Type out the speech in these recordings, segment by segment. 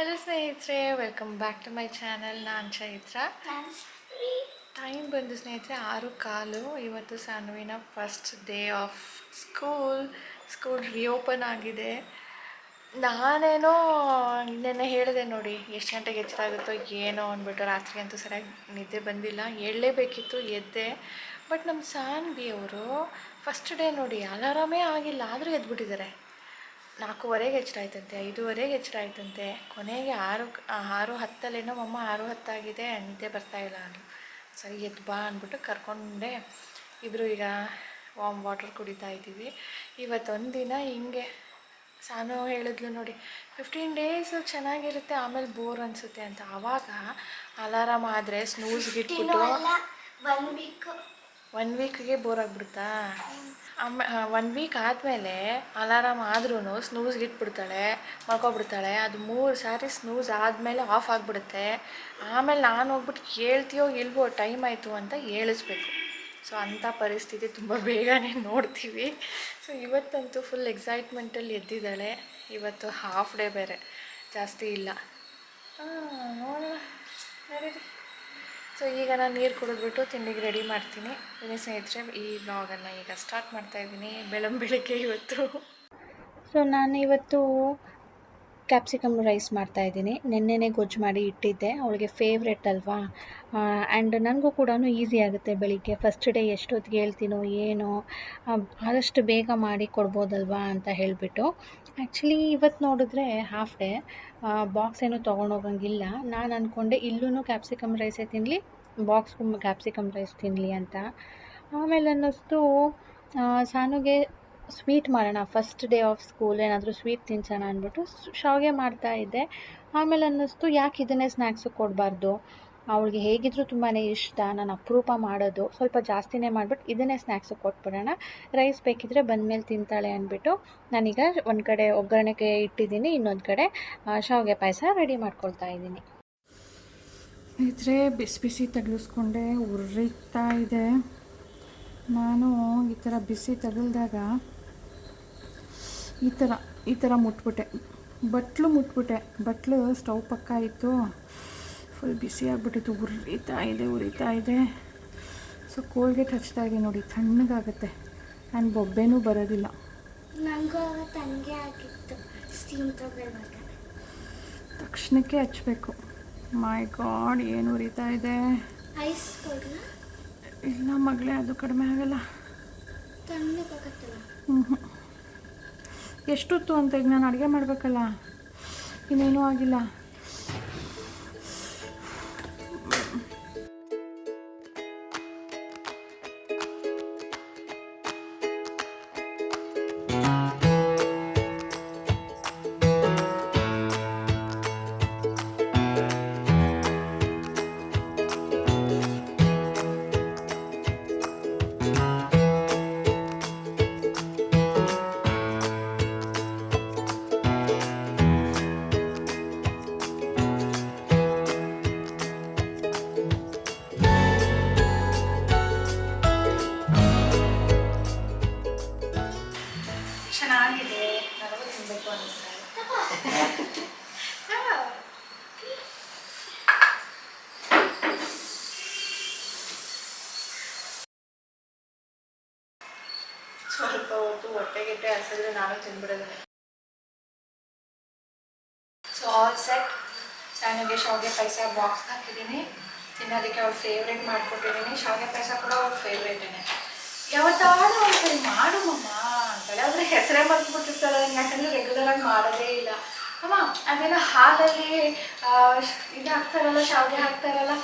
Hello ಸ್ನೇಹಿತರೆ, welcome back to my channel. ನಾನು Chaitra. Time ಬಂದು ಸ್ನೇಹಿತರೆ 6:15. ಇವತ್ತು ಸಾನುವಿನ first day of school reopen ಆಗಿದೆ. ನಾನೇನೋ ನೆನ್ನೆ ಹೇಳಿದೆ ನೋಡಿ, ಎಷ್ಟು ಗಂಟೆಗೆ ಎಚ್ಚರ ಆಗುತ್ತೋ ಏನೋ ಅಂದ್ಬಿಟ್ಟು. ರಾತ್ರಿ ಅಂತೂ ಸರಿಯಾಗಿ ನಿದ್ದೆ ಬಂದಿಲ್ಲ, ಹೇಳಲೇಬೇಕಿತ್ತು, ಎದ್ದೆ. ಬಟ್ ನಮ್ಮ ಸಾನ್ವಿ ಅವರು ಫಸ್ಟ್ ಡೇ ನೋಡಿ ಅಲಾರಾಮೇ ಆಗಿಲ್ಲ, ಆದರೂ ಎದ್ಬಿಟ್ಟಿದ್ದಾರೆ. 4:15ಗೆ ಎಚ್ಚರ ಆಯ್ತಂತೆ, 5:15ಗೆ ಎಚ್ಚರ ಆಯ್ತಂತೆ. ಕೊನೆಗೆ 6:10 ಮಮ್ಮ 6:10 ನಿದ್ದೆ ಬರ್ತಾಯಿಲ್ಲ ಅಂದರು. ಸರಿ ಎದ್ದು ಬಾ ಅಂದ್ಬಿಟ್ಟು ಕರ್ಕೊಂಡೆ. ಇಬ್ಬರು ಈಗ ವಾಮ್ ವಾಟರ್ ಕುಡಿತಾ ಇದ್ದೀವಿ. ಇವತ್ತೊಂದು ದಿನ ಹಿಂಗೆ ಸಾನು ಹೇಳಿದ್ಲು ನೋಡಿ, 15 ಡೇಸ್ ಚೆನ್ನಾಗಿರುತ್ತೆ, ಆಮೇಲೆ ಬೋರ್ ಅನಿಸುತ್ತೆ ಅಂತ. ಆವಾಗ ಅಲಾರಾಮ್ ಆದರೆ ಸ್ನೂಸ್ಗೆ ಇಟ್ಬಿಟ್ಟು 1 ವೀಕ್ಗೆ ಬೋರ್ ಆಗಿಬಿಡುತ್ತಾ. 1 ವೀಕ್ ಆದಮೇಲೆ ಅಲಾರಾಮ್ ಆದ್ರೂ ಸ್ನೂಸ್ಗೆ ಇಟ್ಬಿಡ್ತಾಳೆ, ಮಲ್ಕೊಬಿಡ್ತಾಳೆ. ಅದು 3 ಸಾರಿ ಸ್ನೂಸ್ ಆದಮೇಲೆ ಆಫ್ ಆಗಿಬಿಡುತ್ತೆ. ಆಮೇಲೆ ನಾನು ಹೋಗ್ಬಿಟ್ಟು ಹೇಳ್ತೀಯೋ ಇಲ್ವೋ ಟೈಮ್ ಆಯಿತು ಅಂತ ಹೇಳಿಸ್ಬೇಕು. ಸೊ ಅಂಥ ಪರಿಸ್ಥಿತಿ ತುಂಬ ಬೇಗನೆ ನೋಡ್ತೀವಿ. ಸೊ ಇವತ್ತಂತೂ ಫುಲ್ ಎಕ್ಸೈಟ್ಮೆಂಟಲ್ಲಿ ಎದ್ದಿದ್ದಾಳೆ. ಇವತ್ತು ಹಾಫ್ ಡೇ ಬೇರೆ, ಜಾಸ್ತಿ ಇಲ್ಲ. ನೋಡೋಣ ನಡೀರಿ. ಸೊ ಈಗ ನಾನು ನೀರು ಕುಡಿದ್ಬಿಟ್ಟು ತಿಂಡಿಗೆ ರೆಡಿ ಮಾಡ್ತೀನಿ. ಬನ್ನಿ ಸ್ನೇಹಿತರೆ, ಈ ವ್ಲಾಗನ್ನು ಈಗ ಸ್ಟಾರ್ಟ್ ಮಾಡ್ತಾಯಿದ್ದೀನಿ. ಬೆಳಗ್ಗೆ ಇವತ್ತು. ಸೊ ನಾನು ಇವತ್ತು ಕ್ಯಾಪ್ಸಿಕಮ್ ರೈಸ್ ಮಾಡ್ತಾಯಿದ್ದೀನಿ. ನೆನ್ನೆನೇ ಗೊಜ್ಜು ಮಾಡಿ ಇಟ್ಟಿದ್ದೆ, ಅವಳಿಗೆ ಫೇವ್ರೆಟ್ ಅಲ್ವಾ. ಆ್ಯಂಡ್ ನನಗೂ ಕೂಡ ಈಸಿ ಆಗುತ್ತೆ. ಬೆಳಿಗ್ಗೆ ಫಸ್ಟ್ ಡೇ ಎಷ್ಟೊತ್ತಿಗೆ ಹೇಳ್ತೀನೋ ಏನೋ, ಆದಷ್ಟು ಬೇಗ ಮಾಡಿ ಕೊಡ್ಬೋದಲ್ವಾ ಅಂತ ಹೇಳಿಬಿಟ್ಟು. ಆ್ಯಕ್ಚುಲಿ ಇವತ್ತು ನೋಡಿದ್ರೆ ಹಾಫ್ ಡೇ, ಬಾಕ್ಸ್ ಏನೂ ತೊಗೊಂಡೋಗಂಗಿಲ್ಲ. ನಾನು ಅಂದ್ಕೊಂಡೆ ಇಲ್ಲೂ ಕ್ಯಾಪ್ಸಿಕಮ್ ರೈಸೇ ತಿನ್ನಲಿ, ಬಾಕ್ಸ್ಗೂ ಕ್ಯಾಪ್ಸಿಕಮ್ ರೈಸ್ ತಿನ್ನಲಿ ಅಂತ. ಆಮೇಲೆ ಅನ್ನಿಸ್ತು ಸಾನುಗೆ ಸ್ವೀಟ್ ಮಾಡೋಣ, ಫಸ್ಟ್ ಡೇ ಆಫ್ ಸ್ಕೂಲ್, ಏನಾದರೂ ಸ್ವೀಟ್ ತಿನ್ಸೋಣ ಅಂದ್ಬಿಟ್ಟು ಶಾವಿಗೆ ಮಾಡ್ತಾಯಿದ್ದೆ. ಆಮೇಲೆ ಅನ್ನಿಸ್ತು ಯಾಕೆ ಇದನ್ನೇ ಸ್ನ್ಯಾಕ್ಸು ಕೊಡಬಾರ್ದು, ಅವಳಿಗೆ ಹೇಗಿದ್ದರೂ ತುಂಬಾ ಇಷ್ಟ, ನಾನು ಅಪರೂಪ ಮಾಡೋದು, ಸ್ವಲ್ಪ ಜಾಸ್ತಿನೇ ಮಾಡಿಬಿಟ್ಟು ಇದನ್ನೇ ಸ್ನ್ಯಾಕ್ಸು ಕೊಟ್ಬಿಡೋಣ, ರೈಸ್ ಬೇಕಿದ್ದರೆ ಬಂದಮೇಲೆ ತಿಂತಾಳೆ ಅಂದ್ಬಿಟ್ಟು ನಾನೀಗ ಒಂದು ಕಡೆ ಒಗ್ಗರಣೆಗೆ ಇಟ್ಟಿದ್ದೀನಿ, ಇನ್ನೊಂದು ಕಡೆ ಶಾವಿಗೆ ಪಾಯಸ ರೆಡಿ ಮಾಡ್ಕೊಳ್ತಾ ಇದ್ದೀನಿ. ಸ್ನೇಹಿತರೆ, ಬಿಸಿ ಬಿಸಿ ತಗಲಿಸ್ಕೊಂಡೆ, ಉರಿತಾ ಇದೆ. ನಾನು ಈ ಥರ ಬಿಸಿ ತಗಲಿದಾಗ ಈ ಥರ ಮುಟ್ಬಿಟ್ಟೆ, ಬಟ್ಲು ಸ್ಟವ್ ಪಕ್ಕ ಇತ್ತು, ಫುಲ್ ಬಿಸಿ ಆಗಿಬಿಟ್ಟಿತ್ತು, ಉರಿತಾ ಇದೆ. ಸೊ ಕೋಲ್ಗೇಟ್ ಹಚ್ತಾ ಇದೆ ನೋಡಿ, ತಣ್ಣಗಾಗುತ್ತೆ, ನಾನು ಬೊಬ್ಬೆನೂ ಬರೋದಿಲ್ಲ. ನನಗೂ ಹಂಗೆ ಆಗಿತ್ತು, ಸ್ಟೀಮ್ ತಗೊಳ್ಬೇಕು, ತಕ್ಷಣಕ್ಕೆ ಹಚ್ಚಬೇಕು. ಮೈ ಗಾಡ್, ಏನು ಉರಿತಾ ಇದೆ. ಐಸ್ ಕೊಡಲ? ಇಲ್ಲ ಮಗಳೇ, ಅದು ಕಡಿಮೆ ಆಗಲ್ಲ. ತಣ್ಣಗಾಗತ್ತಲ್ಲ? ಎಷ್ಟೊತ್ತು ಅಂತ, ಈಗ ನಾನು ಅಡುಗೆ ಮಾಡಬೇಕಲ್ಲ, ಇನ್ನೇನೂ ಆಗಿಲ್ಲ. ಚೆನ್ನಾಗಿದೆ, ನನಗೂ ತಿನ್ನಬೇಕು ಅನ್ನಿಸ್ತಾ ಇದೆ. ಸ್ವಲ್ಪ ಹೊತ್ತು ಹೊಟ್ಟೆಗೆಟ್ಟೆ ಹಸಿದ್ರೆ ನಾನು ತಿಂದ್ಬಿಡೋದು. So all set. ಸಾನುಗೆ ಶಾವಿಗೆ ಪಾಯಸ ಬಾಕ್ಸ್ ಹಾಕಿದ್ದೀನಿ, ತಿನ್ನೋದಕ್ಕೆ ಅವ್ಳು ಫೇವ್ರೇಟ್ ಮಾಡಿಕೊಟ್ಟಿದ್ದೀನಿ. ಶಾವಿಗೆ ಪಾಯಸ ಕೂಡ ಅವ್ಳು ಫೇವ್ರೇಟೇನೆ. ಯಾವತ್ತಾದ್ರೂ ಒಂದ್ಸರಿ ಮಾಡುಮಮ್ಮ ಅಂತಾಳೆ, ಆದರೆ ಹೆಸರೇ ಮರ್ತ್ಬಿಟ್ಟಿರ್ತಾಳೆ, ಯಾಕಂದರೆ ರೆಗ್ಯುಲರಾಗಿ ಮಾಡೋದೇ ಇಲ್ಲ. ಅಮ್ಮ ಅದೇನೋ ಹಾಲಲ್ಲಿ ಇದು ಹಾಕ್ತಾರಲ್ಲ, ಶಾವಿಗೆ ಹಾಕ್ತಾರಲ್ಲ,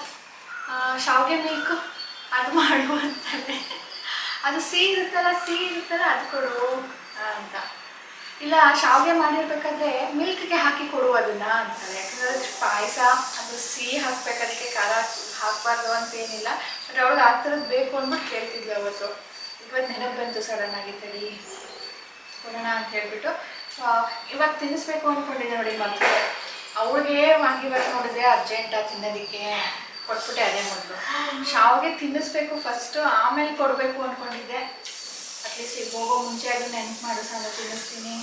ಶಾವಿಗೆ ಮಿಲ್ಕು, ಅದು ಮಾಡು ಅಂತಾಳೆ. ಅದು ಸಿಹಿ ಇರುತ್ತಲ್ಲ ಅದು ಕೊಡು ಅಂತ. ಇಲ್ಲ ಶಾವಿಗೆ ಮಾಡಿರ್ಬೇಕಾದ್ರೆ ಮಿಲ್ಕ್ಗೆ ಹಾಕಿ ಕೊಡು ಅದನ್ನ ಅಂತಾಳೆ. ಯಾಕಂದರೆ ಪಾಯಸ ಅದು ಸಿಹಿ ಹಾಕ್ಬೇಕು, ಅದಕ್ಕೆ ಖಾರ ಹಾಕಬಾರ್ದು ಅಂತೇನಿಲ್ಲ. ಬಟ್ ಅವಳಿಗೆ ಆ ಥರದ್ದು ಬೇಕು ಅಂದ್ಬಿಟ್ಟು ಕೇಳ್ತಿದ್ವಿ ಅವತ್ತು. ಇವತ್ತು ನೆನಪು ಬಂತು ಸಡನ್ನಾಗಿ, ತಡಿ ಕೊಡೋಣ ಅಂತ ಹೇಳ್ಬಿಟ್ಟು ಇವತ್ತು ತಿನ್ನಿಸ್ಬೇಕು ಅಂದ್ಕೊಂಡಿದ್ದೆ ನೋಡಿ. ಮತ್ತೆ ಅವಳಿಗೆ ಇವತ್ತು ನೋಡಿದ್ರೆ ಅರ್ಜೆಂಟಾಗಿ ತಿನ್ನೋದಕ್ಕೆ ಕೊಟ್ಬಿಟ್ಟೆ. ಅದೇ ಮೊದಲು ಶಾವಿಗೆ ತಿನ್ನಿಸ್ಬೇಕು ಫಸ್ಟು, ಆಮೇಲೆ ಕೊಡಬೇಕು ಅಂದ್ಕೊಂಡಿದ್ದೆ. ಅಟ್ಲೀಸ್ಟ್ ಈಗ ಹೋಗೋ ಮುಂಚೆ ಅದು ನೆನಪು ಮಾಡು, ಸಾಲ ತಿನ್ನಿಸ್ತೀನಿ.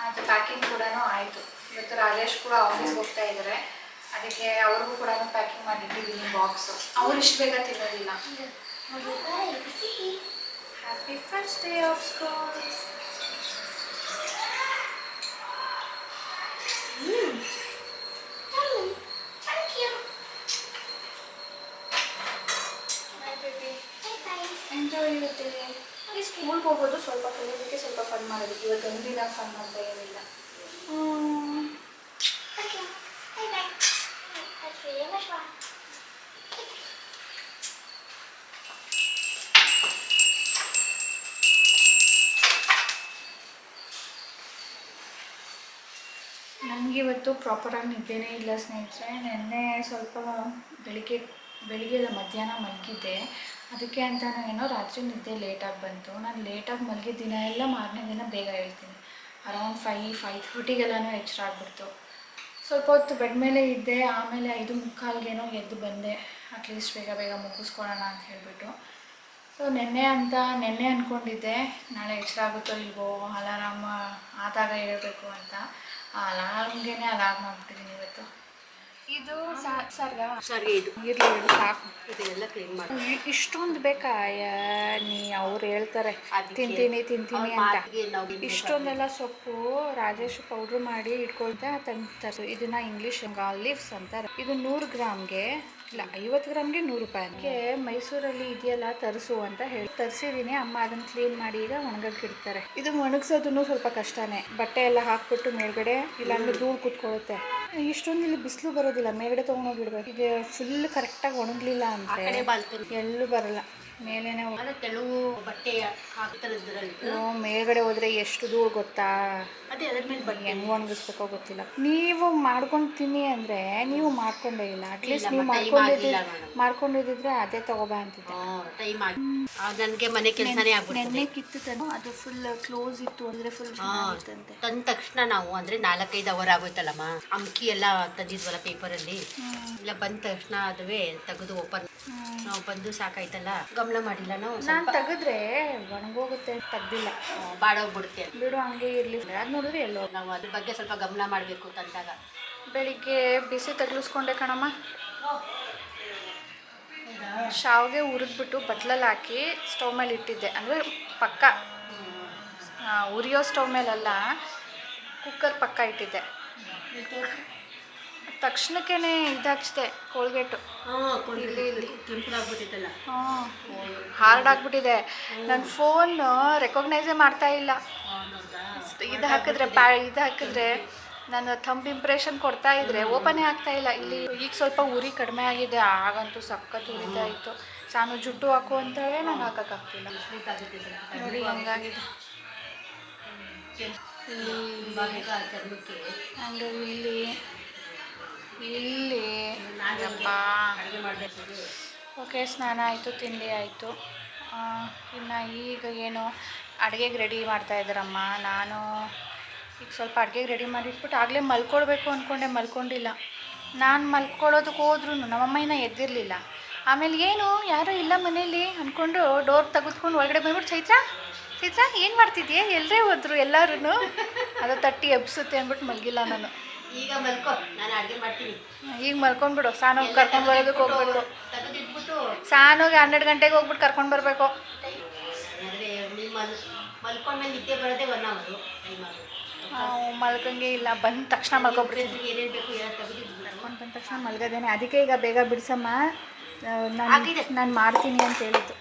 ಆಯಿತು, ಪ್ಯಾಕಿಂಗ್ ಕೂಡ ಆಯಿತು. ಇವತ್ತು ರಾಜೇಶ್ ಕೂಡ ಆಫೀಸ್ಗೆ ಹೋಗ್ತಾ ಇದ್ದಾರೆ, ಅದಕ್ಕೆ ಅವ್ರಿಗೂ ಕೂಡ ಪ್ಯಾಕಿಂಗ್ ಮಾಡಿಟ್ಟಿದ್ದೀನಿ ಬಾಕ್ಸು. ಅವ್ರು ಇಷ್ಟು ಬೇಗ ತಿನ್ನೋದಿಲ್ಲ. Happy first day of school. Enjoy ಇರುತ್ತೆ. ಈ ಸ್ಕೂಲ್ಗೆ ಹೋಗೋದು ಸ್ವಲ್ಪ ಕಲಿಯೋದಕ್ಕೆ, ಸ್ವಲ್ಪ ಫನ್ ಮಾಡೋದಕ್ಕೆ. ಇವತ್ತೊಂದು ದಿನ ಫನ್ ಅಂತ ಏನಿಲ್ಲ. ನನಗಿವತ್ತು ಪ್ರಾಪರಾಗಿ ನಿದ್ದೆನೇ ಇಲ್ಲ ಸ್ನೇಹಿತರೆ. ನಿನ್ನೆ ಸ್ವಲ್ಪ ಬೆಳಿಗ್ಗೆ ಎಲ್ಲ ಮಧ್ಯಾಹ್ನ ಮಲಗಿದ್ದೆ, ಅದಕ್ಕೆ ಅಂತ ಏನೋ ರಾತ್ರಿ ನಿದ್ದೆ ಲೇಟಾಗಿ ಬಂತು. ನಾನು ಲೇಟಾಗಿ ಮಲಗಿದ ದಿನ ಎಲ್ಲ ಮಾರನೇ ದಿನ ಬೇಗ ಹೇಳ್ತೀನಿ. ಅರೌಂಡ್ 5:30 ಎಚ್ಚರ ಆಗ್ಬಿಡ್ತು. ಸ್ವಲ್ಪ ಹೊತ್ತು ಬೆಡ್ ಮೇಲೆ ಇದ್ದೆ, ಆಮೇಲೆ 5:45 ಎದ್ದು ಬಂದೆ, ಅಟ್ಲೀಸ್ಟ್ ಬೇಗ ಮುಗಿಸ್ಕೊಳ್ಳೋಣ ಅಂತ ಹೇಳಿಬಿಟ್ಟು. ಸೊ ನೆನ್ನೆ ಅಂದ್ಕೊಂಡಿದ್ದೆ ನಾಳೆ ಎಚ್ಚರ ಆಗುತ್ತೋ ಇಲ್ವೋ, ಅಲಾರಾಮ್ ಆದಾಗ ಹೇಳ್ಬೇಕು ಅಂತ. ಅಲಾರ್ಮ್ಗೆ ಅಲಾರ್ಮ್ ಆಗ್ಬಿಟ್ಟಿದ್ದೀನಿ ಇವತ್ತು. ಇದು ಸರ್ಗೆ ಇದು ಇರಲಿ ಸಾಕು. ಇದೆಲ್ಲ ಕ್ಲೀನ್ ಮಾಡಿ ಇಷ್ಟೊಂದು ಬೇಕಾ? ಅವ್ರು ಹೇಳ್ತಾರೆ ತಿಂತೀನಿ ಅಂತ. ಇಷ್ಟೊಂದೆಲ್ಲ ಸೊಪ್ಪು ರಾಜೇಶ್ ಪೌಡ್ರ್ ಮಾಡಿ ಇಟ್ಕೊಳ್ತಾ ತಂತಾರೆ. ಇದನ್ನ ಇಂಗ್ಲೀಷ್ ಲೀವ್ಸ್ ಅಂತಾರೆ. ಇದು 100 ಗ್ರಾಮ್ಗೆ ಇಲ್ಲ 50 ಗ್ರಾಮ್ಗೆ 100 ರೂಪಾಯಿ. ಅದಕ್ಕೆ ಮೈಸೂರಲ್ಲಿ ಇದೆಯಲ್ಲ ತರಿಸು ಅಂತ ಹೇಳಿ ತರಿಸಿದ್ದೀನಿ. ಅಮ್ಮ ಅದನ್ನು ಕ್ಲೀನ್ ಮಾಡಿ ಈಗ ಒಣಗಕ್ಕೆ ಇಡ್ತಾರೆ. ಇದು ಒಣಗಿಸೋದನ್ನು ಸ್ವಲ್ಪ ಕಷ್ಟನೇ. ಬಟ್ಟೆ ಎಲ್ಲ ಹಾಕ್ಬಿಟ್ಟು ಮೇಲ್ಗಡೆ, ಇಲ್ಲಾಂದ್ರೆ ಧೂಳು ಕೂತ್ಕೊಳ್ಳುತ್ತೆ. ಇಷ್ಟೊಂದು ಇಲ್ಲಿ ಬಿಸಿಲು ಬರೋದಿಲ್ಲ, ಮೇಲ್ಗಡೆ ತೊಗೊಂಡೋಗಿಡ್ಬೇಕು. ಈಗ ಫುಲ್ ಕರೆಕ್ಟಾಗಿ ಒಣಗಲಿಲ್ಲ ಅಂದರೆ ಎಲ್ಲೂ ಬರಲ್ಲ. ಮೇಲೇನೆ ತೆಳುವು ಬಟ್ಟೆ ಮೇಲ್ಗಡೆ ಹೋದ್ರೆ ಎಷ್ಟು ಧೂಳು ಗೊತ್ತಾ? ಹೆಂಗೆ ಒಣಗಿಸ್ಬೇಕೋ ಗೊತ್ತಿಲ್ಲ. ನೀವು ಮಾಡ್ಕೊಳ್ತೀನಿ ಅಂದರೆ ನೀವು ಮಾಡ್ಕೊಂಡೇ ಇಲ್ಲ. ಅಟ್ಲೀಸ್ಟ್ ನೀವು ಮಾಡ್ಕೊಂಡಿದ್ರೆ ಅದೇ ತಗೋಬಾ ಅಂತಿದ್ದೆ. ನನಗೆ ಮನೆ ಕೆಲಸನೇ ನೆನ್ನೆ ಕಿತ್ತು ಅದು ಫುಲ್ ಕ್ಲೋಸ್ ಇತ್ತು ಅಂದರೆ ಫುಲ್ ಚೆನ್ನಾಗಿತ್ತಂತೆ. ತಂದ ತಕ್ಷಣ ನಾವು ಅಂದರೆ 4-5 ಅವರ್ ಆಗೋಯ್ತಲ್ಲಮ್ಮ. ಅಮ್ಕಿ ಎಲ್ಲ ತಂದಿದ್ವಲ್ಲ ಪೇಪರಲ್ಲಿ, ಇಲ್ಲ ಬಂದ ತಕ್ಷಣ ಅದುವೇ ತೆಗೆದು ಓಪನ್ ನಾವು ಬಂದು ಸಾಕಾಯ್ತಲ್ಲ, ಗಮನ ಮಾಡಿಲ್ಲ ನಾವು. ನಾನು ತೆಗೆದ್ರೆ ಒಣಗೋಗುತ್ತೆ, ತೆಗ್ದಿಲ್ಲ, ಬಾಡೋಗ್ಬಿಡುತ್ತೆ. ಬಿಡು ಹಂಗೆ ಇರಲಿ. ಅದು ನೋಡಿದ್ರೆ ಎಲ್ಲೋ ನಾವು ಅದ್ರ ಬಗ್ಗೆ ಸ್ವಲ್ಪ ಗಮನ ಮಾಡಬೇಕು ತಂದಾಗ. ಬೆಳಿಗ್ಗೆ ಬಿಸಿ ತಗ್ಲಿಸ್ಕೊಂಡೆ ಕಣಮ್ಮ. ಶಾವಿಗೆ ಹುರಿದ್ಬಿಟ್ಟು ಬಟ್ಲಲ್ಲಿ ಹಾಕಿ ಸ್ಟವ್ ಮೇಲೆ ಇಟ್ಟಿದ್ದೆ. ಅಂದರೆ ಪಕ್ಕ ಉರಿಯೋ ಸ್ಟವ್ ಮೇಲಲ್ಲ, ಕುಕ್ಕರ್ ಪಕ್ಕ ಇಟ್ಟಿದ್ದೆ. ತಕ್ಷಣಕ್ಕೇ ಇದಾಗ್ತಿದೆ ಕೋಲ್ಗೇಟು. ಹಾರ್ಡ್ ಆಗಿಬಿಟ್ಟಿದೆ. ನನ್ನ ಫೋನ್ ರೆಕಗ್ನೈಸೇ ಮಾಡ್ತಾ ಇಲ್ಲ. ಇದು ಹಾಕಿದ್ರೆ ನಾನು ಥಂಬ್ ಇಂಪ್ರೆಷನ್ ಕೊಡ್ತಾ ಇದ್ರೆ ಓಪನೇ ಆಗ್ತಾ ಇಲ್ಲ. ಇಲ್ಲಿ ಈಗ ಸ್ವಲ್ಪ ಉರಿ ಕಡಿಮೆ ಆಗಿದೆ, ಆಗಂತೂ ಸಖತ್ ಉರಿತಾ ಇತ್ತು. ಸಾನು ಜುಟ್ಟು ಹಾಕು ಅಂತಾಳೆ, ನಾನು ಹಾಕೋಕ್ಕಾಗ್ತಿಲ್ಲ. ನೋಡಿ ಹಂಗಾಗಿದೆ. ಇಲ್ಲಿ ಓಕೆ, ಸ್ನಾನ ಆಯಿತು, ತಿಂಡಿ ಆಯಿತು. ಇನ್ನು ಈಗ ಏನು ಅಡುಗೆಗೆ ರೆಡಿ ಮಾಡ್ತಾಯಿದ್ದಾರಮ್ಮ. ನಾನು ಈಗ ಸ್ವಲ್ಪ ಅಡುಗೆಗೆ ರೆಡಿ ಮಾಡಿಟ್ಬಿಟ್ಟು ಆಗಲೇ ಮಲ್ಕೊಳ್ಬೇಕು ಅಂದ್ಕೊಂಡೆ, ಮಲ್ಕೊಂಡಿಲ್ಲ. ನಾನು ಮಲ್ಕೊಳ್ಳೋದಕ್ಕೆ ಹೋದ್ರೂ ನಮ್ಮಮ್ಮ ಇನ್ನೂ ಎದ್ದಿರಲಿಲ್ಲ. ಆಮೇಲೆ ಏನು ಯಾರೂ ಇಲ್ಲ ಮನೇಲಿ ಅಂದ್ಕೊಂಡು ಡೋರ್ ತೆಗೆದುಕೊಂಡು ಒಳಗಡೆ ಬಂದ್ಬಿಟ್ಟು ಚೈತ್ರ ಏನು ಮಾಡ್ತಿದ್ದೀಯ, ಎಲ್ಲರೇ ಹೋದ್ರು ಎಲ್ಲರೂ, ಅದು ತಟ್ಟಿ ಎಬ್ಸುತ್ತೆ ಅಂದ್ಬಿಟ್ಟು ಮಲಗಿಲ್ಲ ನಾನು. ಈಗ ಮಲ್ಕೊ, ನಾನು ಅಡುಗೆ ಮಾಡ್ತೀನಿ. ಈಗ ಮಲ್ಕೊಂಡ್ಬಿಡು. ಸಾನೋಗಿ ಕರ್ಕೊಂಡು ಬರೋದಕ್ಕೆ ಹೋಗ್ಬಿಟ್ಟು, ಸಾನೋಗಿ 12 ಗಂಟೆಗೆ ಹೋಗ್ಬಿಟ್ಟು ಕರ್ಕೊಂಡು ಬರಬೇಕು. ಮಲ್ಕೊಂಡ್ಮೇಲೆ ನಿದ್ದೆ ಬರೋದೇ 1 ಅವರು. ಮಲ್ಕಂಗೆ ಇಲ್ಲ, ಬಂದ ತಕ್ಷಣ ಮಲ್ಕೊಬಿಡ್ತೀನಿ. ಏನೇನು ಬೇಕು ಕರ್ಕೊಂಡು ಬಂದ ತಕ್ಷಣ ಮಲ್ಗೋದೇನೆ. ಅದಕ್ಕೆ ಈಗ ಬೇಗ ಬಿಡಿಸಮ್ಮ, ನಾನು ಮಾಡ್ತೀನಿ ಅಂತ ಹೇಳಿದ್ದು.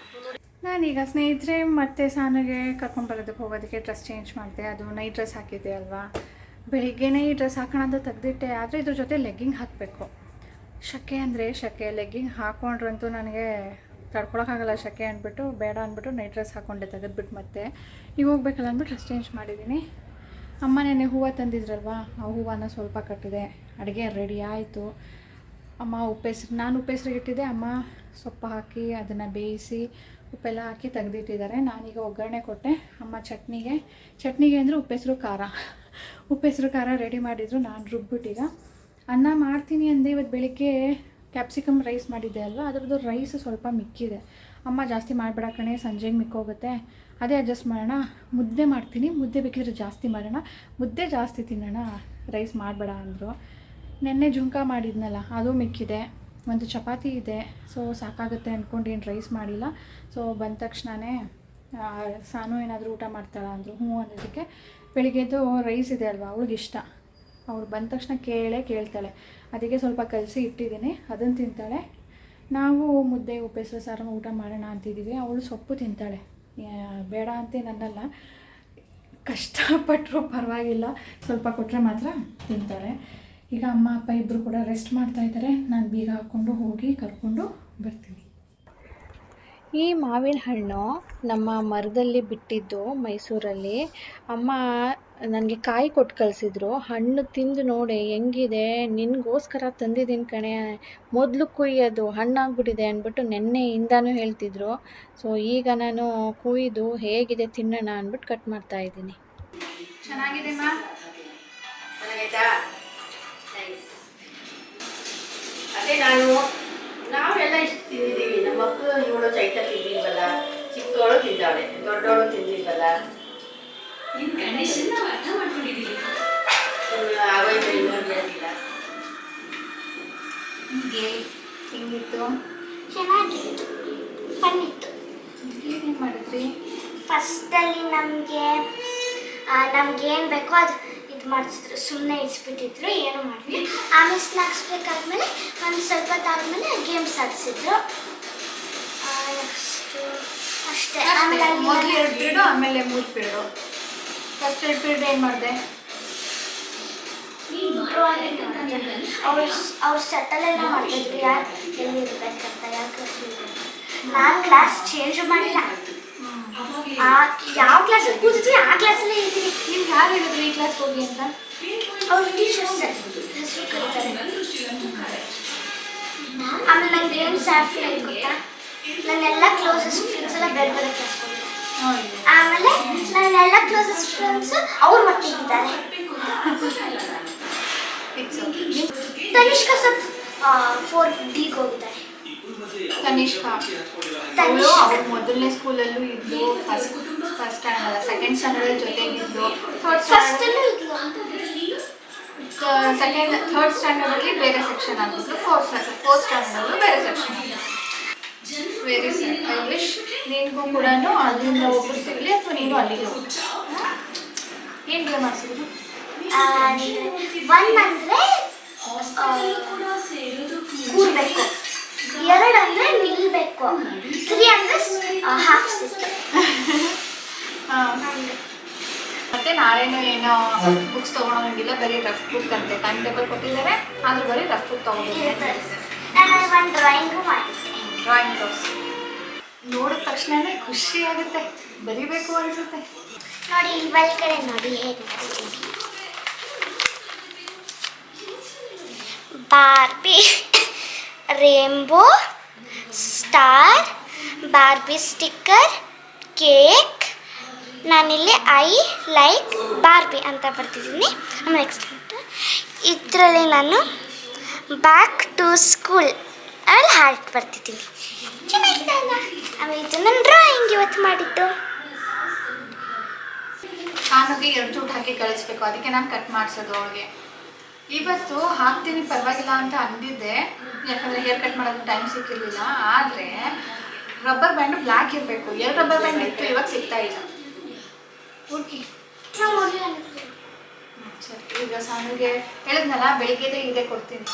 ನಾನೀಗ ಸ್ನೇಹಿತರೆ ಮತ್ತೆ ಸಾನಿಗೆ ಕರ್ಕೊಂಡ್ಬರೋದಕ್ಕೆ ಹೋಗೋದಕ್ಕೆ ಡ್ರೆಸ್ ಚೇಂಜ್ ಮಾಡಿದೆ. ಅದು ನೈಟ್ ಡ್ರೆಸ್ ಹಾಕಿದ್ದೆ ಅಲ್ವಾ, ಬೆಳಿಗ್ಗೆನೇ ಈ ಡ್ರೆಸ್ ಹಾಕೋಣ ಅಂತ ತೆಗೆದಿಟ್ಟೆ. ಆದರೆ ಇದ್ರ ಜೊತೆ ಲೆಗ್ಗಿಂಗ್ ಹಾಕಬೇಕು. ಶಕೆ ಅಂದರೆ ಶಕೆ, ಲೆಗ್ಗಿಂಗ್ ಹಾಕ್ಕೊಂಡ್ರಂತೂ ನನಗೆ ತಡ್ಕೊಳಕ್ಕಾಗಲ್ಲ ಶಕೆ ಅಂದ್ಬಿಟ್ಟು ಬೇಡ ಅಂದ್ಬಿಟ್ಟು ನೈಟ್ ಡ್ರೆಸ್ ಹಾಕ್ಕೊಂಡೆ ತೆಗೆದ್ಬಿಟ್ಟು. ಮತ್ತೆ ಈಗ ಹೋಗ್ಬೇಕಲ್ಲ ಅಂದ್ಬಿಟ್ಟು ಡ್ರೆಸ್ ಚೇಂಜ್ ಮಾಡಿದ್ದೀನಿ. ಅಮ್ಮ ನೆನ್ನೆ ಹೂವು ತಂದಿದ್ರಲ್ವ, ಆ ಹೂವನ್ನ ಸ್ವಲ್ಪ ಕಟ್ಟಿದೆ. ಅಡುಗೆ ರೆಡಿ ಆಯಿತು. ಅಮ್ಮ ನಾನು ಉಪ್ಪೆಸ್ರಿಗೆ ಇಟ್ಟಿದ್ದೆ, ಅಮ್ಮ ಸೊಪ್ಪು ಹಾಕಿ ಅದನ್ನು ಬೇಯಿಸಿ ಉಪ್ಪೆಲ್ಲ ಹಾಕಿ ತೆಗೆದಿಟ್ಟಿದ್ದಾರೆ. ನಾನೀಗ ಒಗ್ಗರಣೆ ಕೊಟ್ಟೆ. ಅಮ್ಮ ಚಟ್ನಿಗೆ ಅಂದರೆ ಉಪ್ಪೆಸರು ಖಾರ ರೆಡಿ ಮಾಡಿದರು. ನಾನು ರುಬ್ಬಿಟ್ಟೀಗ ಅನ್ನ ಮಾಡ್ತೀನಿ ಅಂದೆ. ಇವತ್ತು ಬೆಳಿಗ್ಗೆ ಕ್ಯಾಪ್ಸಿಕಮ್ ರೈಸ್ ಮಾಡಿದ್ದೆ ಅಲ್ವಾ, ಅದರದ್ದು ರೈಸ್ ಸ್ವಲ್ಪ ಮಿಕ್ಕಿದೆ. ಅಮ್ಮ ಜಾಸ್ತಿ ಮಾಡಿಬಿಡ ಕಣೆ, ಸಂಜೆಗೆ ಮಿಕ್ಕೋಗುತ್ತೆ, ಅದೇ ಅಡ್ಜಸ್ಟ್ ಮಾಡೋಣ. ಮುದ್ದೆ ಮಾಡ್ತೀನಿ, ಮುದ್ದೆ ಬೇಕಿದ್ರೆ ಜಾಸ್ತಿ ಮಾಡೋಣ, ಮುದ್ದೆ ಜಾಸ್ತಿ ತಿನ್ನೋಣ, ರೈಸ್ ಮಾಡಬೇಡ ಅಂದರು. ನೆನ್ನೆ ಜುಂಕ ಮಾಡಿದ್ನಲ್ಲ ಅದು ಮಿಕ್ಕಿದೆ, ಒಂದು ಚಪಾತಿ ಇದೆ. ಸೊ ಸಾಕಾಗುತ್ತೆ ಅಂದ್ಕೊಂಡು ಏನು ರೈಸ್ ಮಾಡಿಲ್ಲ. ಸೊ ಬಂದ ತಕ್ಷಣವೇ ಸಾನು ಏನಾದರೂ ಊಟ ಮಾಡ್ತಾಳ ಅಂದರು. ಹ್ಞೂ ಅನ್ನೋದಕ್ಕೆ ಬೆಳಿಗ್ಗೆದ್ದು ರೈಸ್ ಇದೆ ಅಲ್ವಾ, ಅವಳಿಗೆ ಇಷ್ಟ. ಅವಳು ಬಂದ ತಕ್ಷಣ ಕೇಳ್ತಾಳೆ. ಅದಕ್ಕೆ ಸ್ವಲ್ಪ ಕಲಸಿ ಇಟ್ಟಿದ್ದೀನಿ, ಅದನ್ನು ತಿಂತಾಳೆ. ನಾವು ಮುದ್ದೆ ಉಪ್ಪೆಸರು ಸಾರನ್ನು ಊಟ ಮಾಡೋಣ ಅಂತಿದ್ದೀವಿ. ಅವಳು ಸೊಪ್ಪು ತಿಂತಾಳೆ, ಬೇಡ ಅಂತೇನನ್ನಲ್ಲ. ಕಷ್ಟಪಟ್ಟರು ಪರವಾಗಿಲ್ಲ, ಸ್ವಲ್ಪ ಕೊಟ್ಟರೆ ಮಾತ್ರ ತಿಂತಾಳೆ. ಈಗ ಅಮ್ಮ ಅಪ್ಪ ಇಬ್ಬರು ಕೂಡ ರೆಸ್ಟ್ ಮಾಡ್ತಾ ಇದ್ದಾರೆ. ನಾನು ಬೀಗ ಹಾಕ್ಕೊಂಡು ಹೋಗಿ ಕರ್ಕೊಂಡು ಬರ್ತೀನಿ. ಈ ಮಾವಿನ ಹಣ್ಣು ನಮ್ಮ ಮರದಲ್ಲಿ ಬಿಟ್ಟಿದ್ದು ಮೈಸೂರಲ್ಲಿ. ಅಮ್ಮ ನನಗೆ ಕಾಯಿ ಕೊಟ್ಟು ಕಳಿಸಿದ್ರು. ಹಣ್ಣು ತಿಂದು ನೋಡಿ ಹೆಂಗಿದೆ, ನಿನಗೋಸ್ಕರ ತಂದಿದ್ದೀನಿ ಕಣೆ, ಮೊದಲು ಕುಯ್ಯೋದು ಹಣ್ಣಾಗ್ಬಿಟ್ಟಿದೆ ಅಂದ್ಬಿಟ್ಟು ನೆನ್ನೆಯಿಂದನೂ ಹೇಳ್ತಿದ್ರು. ಸೊ ಈಗ ನಾನು ಕುಯ್ದು ಹೇಗಿದೆ ತಿನ್ನೋಣ ಅಂದ್ಬಿಟ್ಟು ಕಟ್ ಮಾಡ್ತಾ ಇದ್ದೀನಿ. ಚೆನ್ನಾಗಿದೆ ಮಾ, ಚೆನ್ನಾಗೈತಾ? ಅದೇ ನಾವೆಲ್ಲ ಇಷ್ಟು ತಿಂದಿದ್ದೀವಿ. ನಮ್ಮ ಮಕ್ಕಳು ಇವಳು ಚೈತ್ರ ತಿಂದಿಲ್ವಲ್ಲ, ಚಿಕ್ಕವಳು ತಿಂದಾಳೆ, ದೊಡ್ಡವಳು ತಿಂದಿಲ್ವಲ್ಲ. ಅರ್ಥ ಮಾಡ್ಕೊಂಡಿದ್ದೀವಿ. ಅವೈದು ಇನ್ನೊಂದು ಹೇಳಿಲ್ಲ. ಹೆಂಗಿತ್ತು? ಚೆನ್ನಾಗಿತ್ತು, ಫನ್ ಇತ್ತು. ಏನು ಮಾಡಿದ್ರಿ? ಫಸ್ಟಲ್ಲಿ ನಮಗೆ ಏನು ಬೇಕೋ ಅದು ಇದು ಮಾಡಿಸಿದ್ರು, ಸುಮ್ಮನೆ ಇಡಿಸ್ಬಿಟ್ಟಿದ್ರು, ಏನು ಮಾಡಿದ್ವಿ. ಆಮೇಲೆ ಸ್ನ್ಯಾಕ್ಸ್ ಬೇಕಾದ್ಮೇಲೆ ಒಂದು ಸ್ವಲ್ಪ ಹೊತ್ತಾದ್ಮೇಲೆ ಗೇಮ್ಸ್ ಆಡಿಸಿದ್ರು. ನೆಕ್ಸ್ಟು ಅಷ್ಟೇ. ಆಮೇಲೆ ಮೊದಲು 2 ಪೀರಿಯಡು, ಆಮೇಲೆ 3 ಪೀರಿಯಡು. ಫಸ್ಟ್ 2 ಪೀರಿಯಡ್ ಏನು ಮಾಡಿದೆ? ಡ್ರಾಯಿಂಗ್ ಅವ್ರು ಸೆಟಲೆಲ್ಲ ಮಾಡ್ತಿದ್ರು, ಯಾರು ಎಲ್ಲಿರ್ಬೇಕಂತ, ಯಾಕೆ ನಾನು ಕ್ಲಾಸ್ ಚೇಂಜ್ ಮಾಡಿಲ್ಲ. ಯಾವ ಕ್ಲಾಸಲ್ಲಿ ಕೂತಿದ್ವಿ ಆ ಕ್ಲಾಸಲ್ಲೇ ಇದ್ದೀನಿ. ನಿಮ್ಗೆ ಯಾರು ಹೇಳಿದ್ರು ಈ ಕ್ಲಾಸ್ಗೆ ಹೋಗಿ ಅಂತ? ಅವ್ರ ಟೀಚರ್ಸ್ ಹೆಸರು ಕರೀತಾರೆ. ಆಮೇಲೆ ನಂಗೆ ಗೇಮ್ಸ್ ಆ್ಯಪ್ ಗೊತ್ತಾ, ನನ್ನೆಲ್ಲ ಕ್ಲೋಸೆಸ್ಟ್ ಫ್ರೆಂಡ್ಸ್ ಎಲ್ಲ ಬೇರೆ ಬೇರೆ ಕ್ಲಾಸ್ ಹೋಗಿದ್ದಾರೆ. ಆಮೇಲೆ ನನ್ನೆಲ್ಲ ಕ್ಲೋಸೆಸ್ಟ್ ಫ್ರೆಂಡ್ಸ್ ಅವ್ರು ಒಟ್ಟಿಗಿದ್ದಾರೆ. ತನಿಷ್ಕಾ ಸ್ವಲ್ಪ 4Dಗೆ ಹೋಗಿದ್ದಾರೆ. ತನಿಷ್ಕಾ ಅವ್ರು ಮೊದಲನೇ ಸ್ಕೂಲಲ್ಲೂ ಇದ್ದು, ಫಸ್ಟ್ ಸ್ಟ್ಯಾಂಡರ್ಡ್ ಅಲ್ಲ ಸೆಕೆಂಡ್ ಸ್ಟ್ಯಾಂಡರ್ಡ್ ಜೊತೆಗಿದ್ದು, ಥರ್ಡ್ ಸ್ಟ್ಯಾಂಡರ್ಡಲ್ಲಿ ಬೇರೆ ಸೆಕ್ಷನ್ ಆಗಿದ್ದು, ಫೋರ್ತ್ ಸ್ಟ್ಯಾಂಡರ್ಡಲ್ಲೂ ಬೇರೆ section. Very set. I wish ನಿನಗೂ ಕೂಡ ಅಲ್ಲಿಂದ ಒಬ್ಬರು ಸಿಗಲಿ, ಅಥವಾ ನೀನು ಅಲ್ಲಿಗೆ ಹೋಗಿ. ಏನು ಗೇಮ್ ಮಾಡಿಸಿದ್ರು? ಒನ್ ಅಂದರೆ ಕೂರ್ಬೇಕು, 2 ಅಂದರೆ ನಿಲ್ಬೇಕು, 3 ಅಂದರೆ ಹಾಫ್ ಸಿಟ್ಟು. ಮತ್ತೆ ನಾಳೆನೂ ಏನೋ ಬುಕ್ಸ್ ತೊಗೊಳೋಂಗಿಲ್ಲ, ಬರೀ ರಫ್ ಬುಕ್ ಅಂತೆ. ಟೈಮ್ ಟೇಬಲ್ ಕೊಟ್ಟಿದ್ದಾರೆ, ಆದರೂ ಬರೀ ರಫ್ ಬುಕ್ ತೊಗೊಬೇಕು. ನಾನು ಒಂದು ಡ್ರಾಯಿಂಗು ಮಾಡಿದ್ದೆ. ಡ್ರಾಯಿಂಗ್ ತೋರಿಸಿ. ನೋಡಿದ ತಕ್ಷಣವೇ ಖುಷಿ ಆಗುತ್ತೆ, ಬರಿಬೇಕು ಅನಿಸುತ್ತೆ. ನೋಡಿ ಇಲ್ಲಿ ಒಳಗಡೆ ನೋಡಿ ಹೇಗೆ ಮಾಡಿದ್ದೀನಿ. Barbie, rainbow, star, Barbie sticker, cake. ನಾನಿಲ್ಲಿ ಐ ಲೈಕ್ ಬಾರ್ಬಿ ಅಂತ ಬರ್ತಿದ್ದೀನಿ. ಆಮೇಲೆ ನೆಕ್ಸ್ಟ್ ಇದರಲ್ಲಿ ನಾನು ಬ್ಯಾಕ್ ಟು ಸ್ಕೂಲ್ ಅಲ್ಲಿ ಹಾರ್ಟ್ ಬರ್ತಿದ್ದೀನಿ. ಚೆನ್ನಾಗಿದೆ ಅಲ್ಲ? ಆಮೇಲೆ ಇದು ನನ್ನ ಡ್ರಾಯಿಂಗ್ ಇವತ್ತು ಮಾಡಿದ್ದು. ಸಾನುಗೆ 2 ಚೂಟ್ ಹಾಕಿ ಕಳಿಸ್ಬೇಕು, ಅದಕ್ಕೆ ನಾನು ಕಟ್ ಮಾಡಿಸೋದು ಅವಳಿಗೆ. ಇವತ್ತು ಹಾಕ್ತೀನಿ ಪರವಾಗಿಲ್ಲ ಅಂತ ಅಂದಿದ್ದೆ, ಯಾಕಂದರೆ ಹೇರ್ ಕಟ್ ಮಾಡೋದು ಟೈಮ್ ಸಿಕ್ಕಿರಲಿಲ್ಲ. ಆದರೆ ರಬ್ಬರ್ ಬ್ಯಾಂಡು ಬ್ಲ್ಯಾಕ್ ಇರಬೇಕು. 2 ರಬ್ಬರ್ ಬ್ಯಾಂಡ್ ಇತ್ತು, ಇವಾಗ ಸಿಗ್ತಾ ಇಲ್ಲ. ಹುಡುಕಿ ಸರಿ. ಈಗ ಸಾನುಗೆ ಹೇಳಿದ್ನಲ್ಲ, ಬೆಳಿಗ್ಗೆದೇ ಇದೆ ಕೊಡ್ತೀನಿ.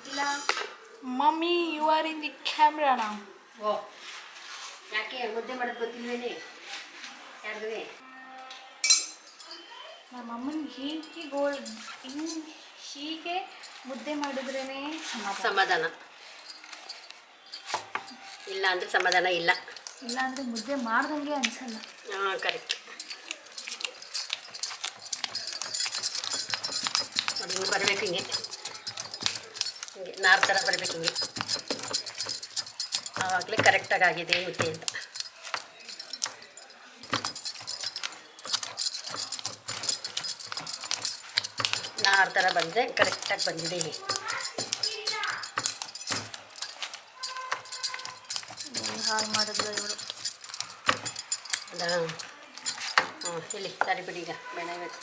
ಇಲ್ಲ mummy, you are in the camera ನಾ. ಓ, ಯಾಕೆ ಮುದ್ದೆ ಮಾಡೋದು ಗೊತ್ತಿಲ್ವೇನೆ ಯಾರಿಗೂ? ನಮ್ಮಮ್ಮನಿಗೆ ಹೀಗೆ ಮುದ್ದೆ ಮಾಡಿದ್ರೇ ಸಮಾಧಾನ. ಇಲ್ಲ ಅಂದರೆ ಸಮಾಧಾನ ಇಲ್ಲ. ಇಲ್ಲ ಅಂದರೆ ಮುದ್ದೆ ಮಾಡ್ದಂಗೆ ಅನಿಸಲ್ಲ. ಹಾಂ, ಕರೆಕ್ಟ್. ನೋಡಿ ಹಿಂಗೆ ಬರಬೇಕು, ಹಿಂಗೆ ನಾರು ಥರ ಬರಬೇಕು, ಹಿಂಗೆ ಆವಾಗಲೇ ಕರೆಕ್ಟಾಗಿ ಆಗಿದೆ ಮುದ್ದೆ ಅಂತ. ನಾರು ಥರ ಬಂದರೆ ಕರೆಕ್ಟಾಗಿ ಬಂದಿದೆ. ಹಾಳು ಮಾಡಿದ್ರು ಇವರು. ಹೌದಾ. ಹ್ಞೂ ಇಲ್ಲಿ ಸರಿ ಬಿಡಿ ಈಗ ಬೇಡ ಬೇಕು.